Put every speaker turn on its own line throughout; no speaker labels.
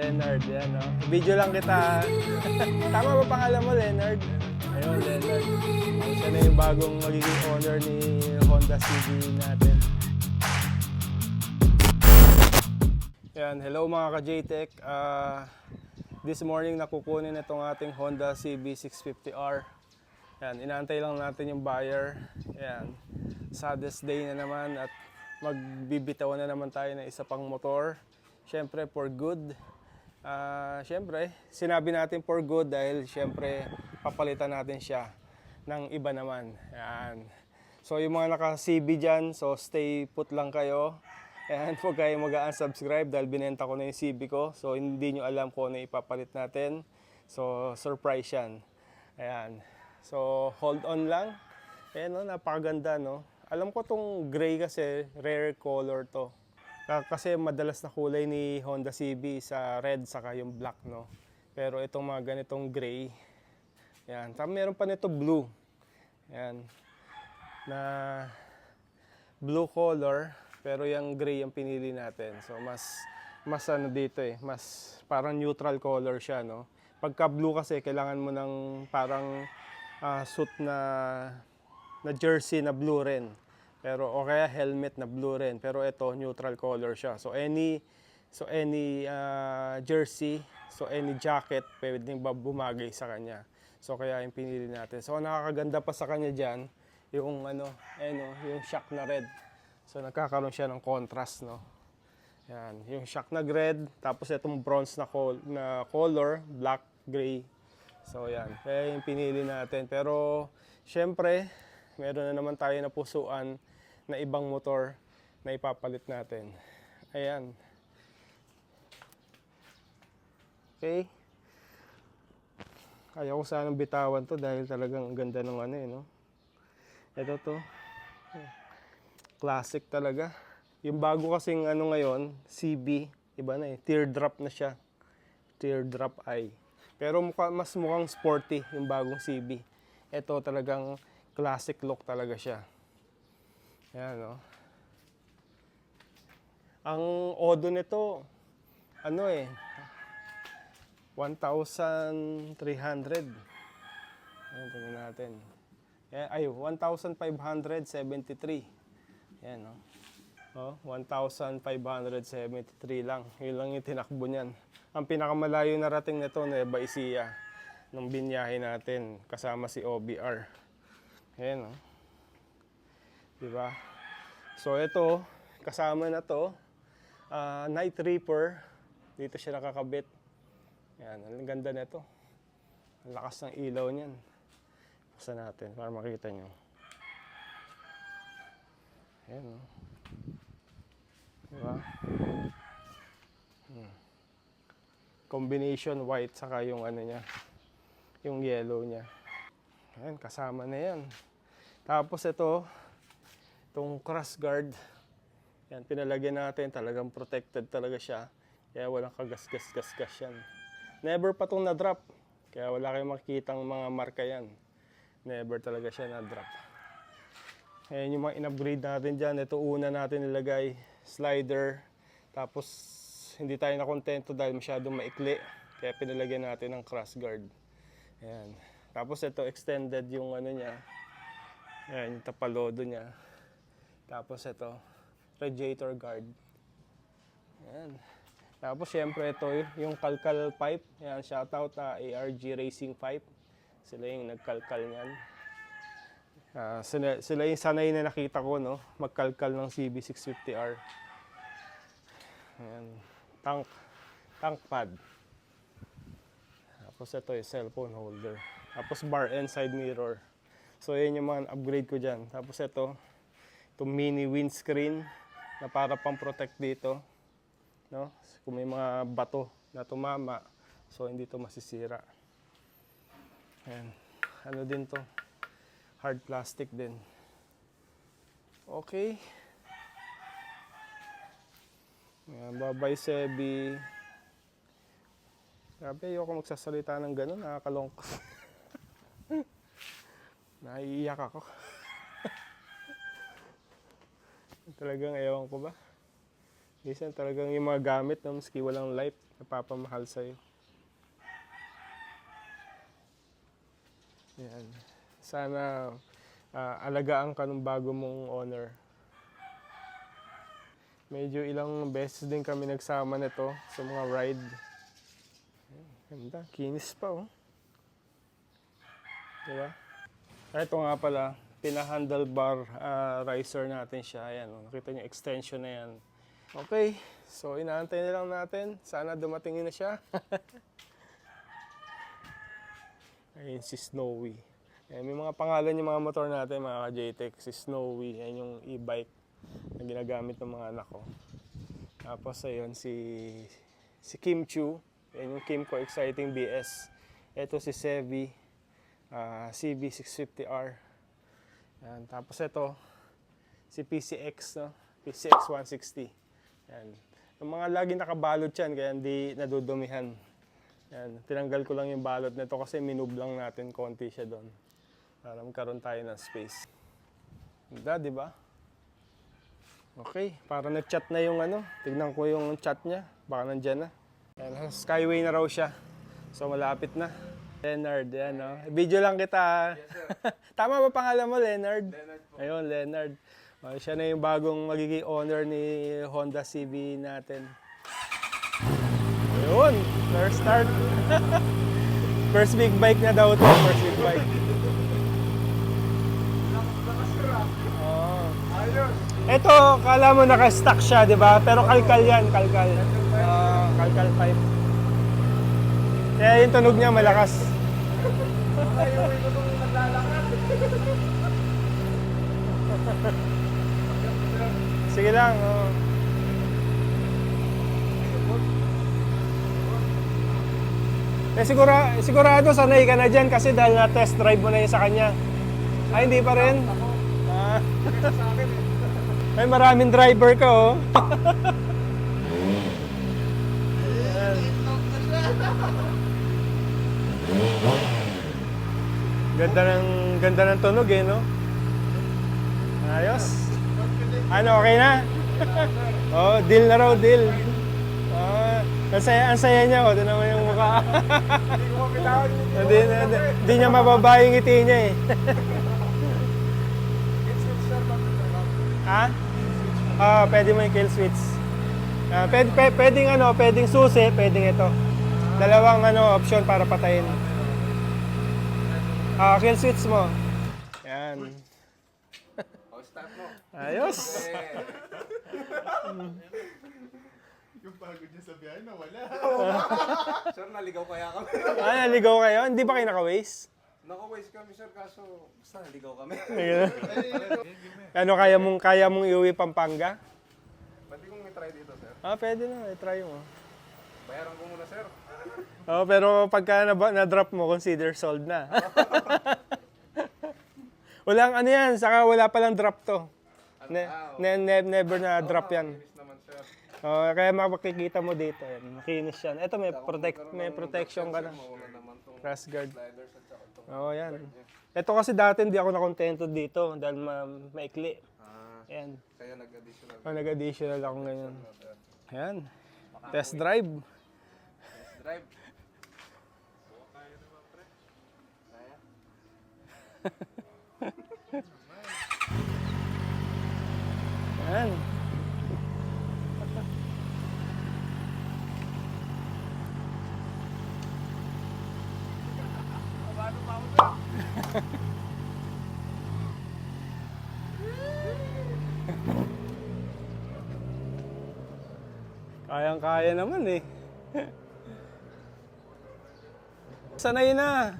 Leonard, yan, no? Video lang kita. Tama ba pangalan mo, Leonard? Ayun, Leonard. Siya na yung bagong magiging owner ni Honda CB natin. Yan, hello mga ka-JTech. This morning nakukunin itong ating Honda CB 650R. Yan, inaantay lang natin yung buyer. Yan, saddest day na naman at magbibitaw na naman tayo ng isa pang motor. Siyempre for good. Siyempre, sinabi natin for good dahil siyempre papalitan natin siya ng iba naman. Yan. So yung mga naka-CB dyan, so stay put lang kayo. And huwag kayo mag-unsubscribe dahil binenta ko na yung CB ko. So hindi nyo alam kung ano ipapalit natin. So surprise yan. Ayan. So hold on lang. Ayan, no, napakaganda, no? Alam ko tong gray kasi rare color to. Kasi madalas na kulay ni Honda CB sa red saka yung black, no? Pero itong mga ganitong gray. Ayan. Tapos meron pa nito blue. Ayan. Na blue color. Pero yung gray yung pinili natin. So mas ano dito eh, mas parang neutral color siya, no. Pagka blue kasi kailangan mo ng parang suit na jersey na blue rin. Pero o kaya helmet na blue rin. Pero ito neutral color siya. So any jersey, so any jacket pwedeng bumagay sa kanya. So kaya yung pinili natin. So nakakaganda pa sa kanya diyan yung yung shock na red. So nagkakaroon siya ng contrast, no. Yan, yung shock na red, tapos itong bronze na color, black, gray. So yan, kaya yung pinili natin. Pero syempre, meron na naman tayo na pusuan na ibang motor na ipapalit natin. Ayan. Okay. Ayaw ko sanang bitawan to dahil talagang ganda ng no. Ito to. Classic talaga. Yung bago kasing ngayon, CB, iba na eh. Teardrop na siya. Teardrop eye. Pero mas mukhang sporty yung bagong CB. Ito talagang classic look talaga siya. Ayan, no? Ang odo nito, 1,300. Ayan, tingnan natin. Ay, 1,573. Ayan, no? 1,573 lang. Yun lang yung tinakbo niyan. Ang pinakamalayo na rating nito, Nueva Ecija, nung binyahe natin kasama si OBR. Ayan, no? Diba? So ito, kasama na to, Night Reaper. Dito siya nakakabit. Ayan, ang ganda nito. Ang lakas ng ilaw niyan. Buksan natin para makita nyo. Ayan, no? Diba? Combination white saka yung niya, yung yellow niya. Ayan, kasama na yan. Tapos itong cross guard. Yan, pinalagyan natin. Talagang protected talaga siya. Kaya walang kagas-gas-gas-gas yan. Never pa itong na-drop. Kaya wala kayong makikitang mga marka yan. Never talaga siya na-drop. Ayan yung mga in-upgrade natin dyan. Ito una natin nilagay, slider. Tapos hindi tayo nakontento dahil masyadong maikli. Kaya pinalagyan natin ng cross guard. Ayan. Tapos ito extended yung niya. Ayan, yung tapalodo niya. Tapos ito, radiator guard. Ayan. Tapos syempre ito yung kalkal pipe. Ayan, shoutout ARG Racing Pipe. Sila yung nagkalkal niyan. Sila yung sanay na nakita ko, no? Magkalkal ng CB650R. Ayan. Tank pad. Tapos ito yung cellphone holder. Tapos bar and side mirror. So yan yung mga upgrade ko dyan. Tapos itong mini windscreen na para pang protect dito, no? Kung may mga bato na tumama, so hindi to masisira. Ayan. Ano din to? Hard plastic din. Okay. Ayan, bye-bye Sebi. Grabe, ayoko magsasalita ng gano'n. Nakakalungkot. Naiiyak ako. Talagang ewan ko ba. Minsan talagang yung mga gamit, no, maski walang life, napapamahal sa'yo. Yan. Sana alagaan ka ng bago mong owner. Medyo ilang beses din kami nagsama nito sa mga ride. Ganda, kinis pa oh. Diba? Ito nga pala, pina-handlebar riser natin siya. Ayan, oh, nakita niyo extension na yan. Okay, so inaantay na lang natin. Sana dumating na siya. Ayun si Snowy. Ayan, may mga pangalan yung mga motor natin, mga ka-JTEC. Si Snowy, ayan yung e-bike na ginagamit ng mga anak ko. Tapos ayun si Kim Chu. Ayan yung Kim ko Exciting BS. Ito si Sevi, CB650R. Ayan, tapos ito si PCX, no? PCX 160. Ayan. Yung mga lagi nakabalot yan, kaya hindi nadudumihan. Ayan, tinanggal ko lang yung balot nito kasi minove lang natin konti siya doon. Para magkaroon tayo ng space. Ganda, di ba? Okay, para nag-chat na yung ano. Tignan ko yung chat niya. Baka nandyan na. Ayan, Skyway na raw siya. So malapit na. Leonard, yan no. Video lang kita. Yes, sir. Tama ba pangalan mo, Leonard? Leonard po. Ayun, Leonard. Siya na yung bagong magiging owner ni Honda CB natin. Ayun, first start. First big bike na daw ito. First big bike. Ito, kala mo naka-stock siya, di ba? Pero kalkal yan, kalkal. Kalkal pipe. Kaya yung tunog niya malakas. Sige lang. Oh. Sigurado sanay ka na dyan kasi dahil na-test drive mo na yun sa kanya. Ay, hindi pa rin? Ay, maraming driver ka, oh. Ganda ng tunog, eh, no? Ayos. Ano, okay na? Oh, deal na raw, deal. Ang saya niya, oh. Tignan mo yung mukha. Hindi niya mababa yung ngiti niya, eh. Ha? Pwede mo yung kill switch. Pwedeng susi, pwedeng ito. Dalawang option para patayin. Kill switch mo. Yan.
Start mo.
Ayos.
Yung pagod niya sa biyahe na wala. Sir, naligaw kaya kami.
Naligaw kayo? Hindi ba kayo naka-waste?
Naka-waste kami, sir, kaso basta naligaw kami.
Ano, kaya mong iuwi Pampanga?
Pwede kong i-try dito, sir.
Pwede na. I-try mo.
Bayaran ko muna, sir.
Pero pagka na-drop mo, consider sold na. Walang ano yan, saka wala palang drop to. Never na drop yan.
Makinis naman, sir.
Kaya makikita mo dito, makinis yan. Ito may protection ka na.
Mauna naman tong
Crash guard.
sliders at saka itong...
Yan. Ito kasi dati hindi ako nakontento dito dahil maikli. Ayan.
Kaya nag-additional.
Nag-additional ako ngayon. Ayan. Test drive.
Test drive. Kaya naman, pre. Kaya?
Ayan. Kayang-kaya naman eh. Sanay na.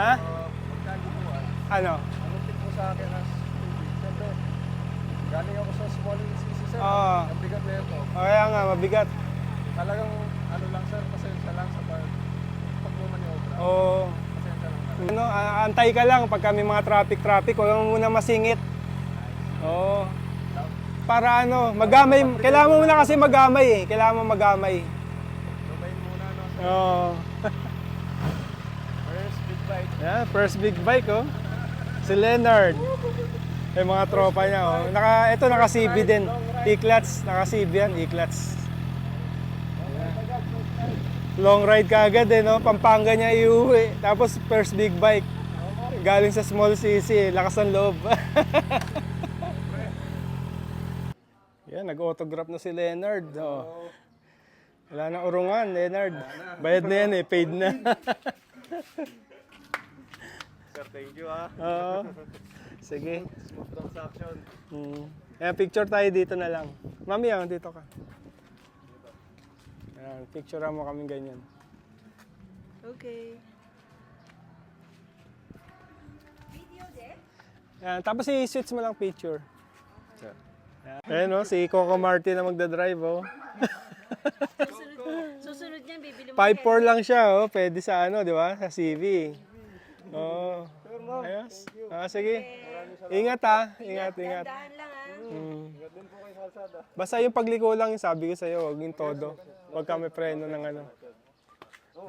Ha? Ano?
Anong tip mo sa akin as siyempre, galing ako sa small CC, sir.
Oo.
Ang bigat na ito.
Kaya nga, mabigat.
Talagang ano lang, sir, pasensya lang sa pag-maniobra.
Oo.
Pasensya lang.
Antay ka lang pagka may mga traffic, huwag mo muna masingit. Oo. Para magamay. Kailangan mo muna kasi magamay eh. Kailangan mo magamay.
Lumayin muna, no, sir.
Oo. Yan, first big bike, oh. Si Leonard. Yung mga tropa niya, oh. Ito naka-CB din. E-clutch, naka-CB yan, e-clutch. Long ride ka agad eh, no? Pampanga niya iuwi. Tapos first big bike. Galing sa small CC, lakas ng loob. Yan, nag-autograph na si Leonard. Oh. Wala na urungan, Leonard. Bayad na yan eh, paid na.
Sir, thank you ah.
Oo. Sige.
Smooth transaction.
Ayan, picture tayo dito na lang. Mami, dito ka. Ayan, picture mo kami ganyan.
Okay.
Ayan, tapos i-switch mo lang picture. Ayan o, si Coco Martin na magdadrive oh.
Susunod niyan, bibili mo
5'4 lang siya oh, pwede sa ano, di ba? Sa CV. Oo. Ayos. Sige. Ingat ha. Ingat.
dahan lang
Basta yung pagliko lang yung sabi ko sa'yo, huwag yung todo. Huwag ka may preno ng ano.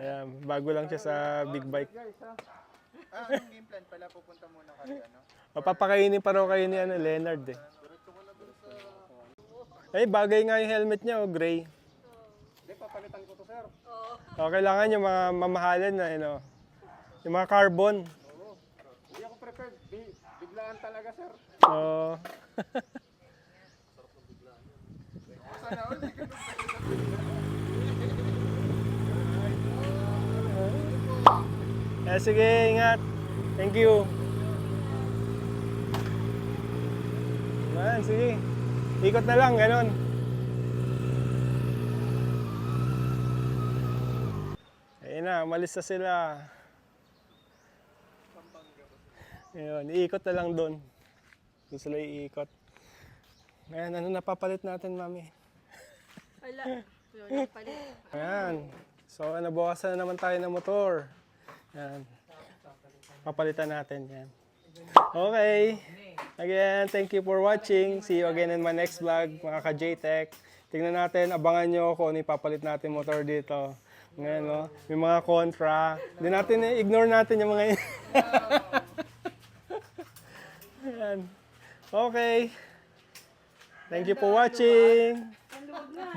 Ayan, bago lang siya sa big bike.
Anong game plan pala? Pupunta muna kayo, ano?
Mapapakainin pa raw kayo ni Leonard eh. Ay, bagay nga yung helmet niya, gray.
Hindi, papalitan ko to, sir.
Kailangan yung mga mamahalan na, yung mga carbon.
Hindi ako prepared. Biglaan talaga, sir.
Oo.
Sana all, hindi ka
Sige, ingat. Thank you. Sige. Ikot na lang, ganun. Ayun na, umalis na sila. Ayun, iikot na lang doon. Doon sila iikot. Ayan, ano napapalit natin, Mami?
Wala. Wala palit.
Ayan. So, nabawasan na naman tayo ng motor. Ayan. Papalitan natin yan. Okay. Again, thank you for watching. See you again in my next vlog, mga ka-JTech. Tingnan natin, abangan nyo kung ano ipapalit natin motor dito. Ngayon, no? May mga kontra. Hindi natin, ignore natin yung mga yun. Ayan. Okay. Thank you for watching.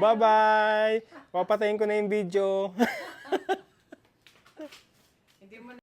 Bye-bye. Papatayin ko na yung video.